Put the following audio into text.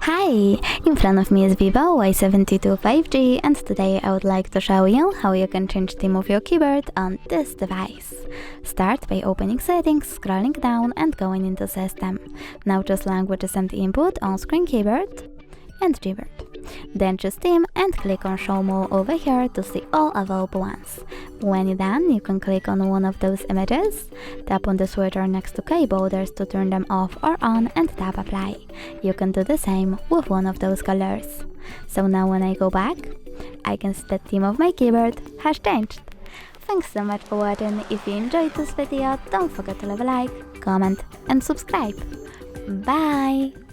Hi! In front of me is VIVO Y72 5G, and today I would like to show you how you can change theme of your keyboard on this device. Start by opening settings, scrolling down and going into system. Now choose languages and input on screen keyboard and Gboard. Then choose theme and click on show more over here to see all available ones. When you're done, you can click on one of those images, tap on the switcher next to keyboarders to turn them off or on and tap apply. You can do the same with one of those colors. So now when I go back, I can see the theme of my keyboard has changed. Thanks so much for watching. If you enjoyed this video, don't forget to leave a like, comment and subscribe. Bye!